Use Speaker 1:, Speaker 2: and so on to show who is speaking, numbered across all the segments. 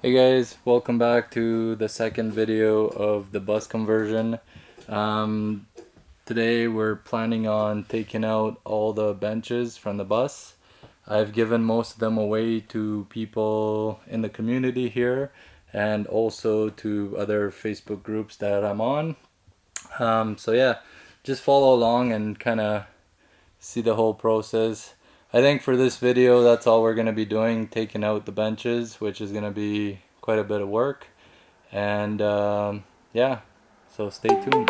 Speaker 1: Hey guys, welcome back to the second video of the bus conversion. Today we're planning on taking out all the benches from the bus. I've given most of them away to people in the community here and also to other Facebook groups that I'm on. So yeah, just follow along and kind of see the whole process. I think for this video that's all we're going to be doing, taking out the benches, which is going to be quite a bit of work. And yeah, so stay tuned.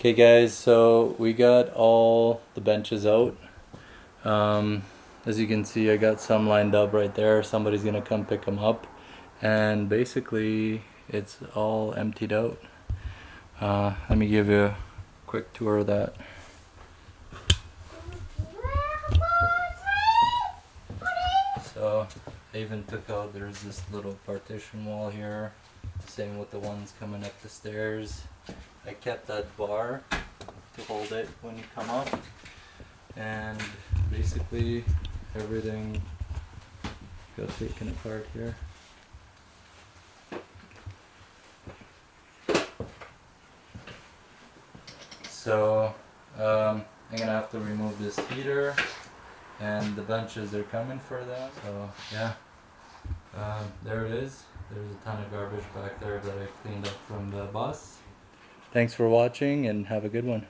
Speaker 1: Okay guys, so we got all the benches out. As you can see, I got some lined up right there. Somebody's gonna come pick them up, and basically it's all emptied out. Let me give you a quick tour of that. So I even took out, there's this little partition wall here, same with the ones coming up the stairs. I kept that bar to hold it when you come up, and basically everything got taken apart here. So I'm gonna have to remove this heater, and the benches are coming for that. So yeah, there it is. There's a ton of garbage back there that I cleaned up from the bus. Thanks for watching and have a good one.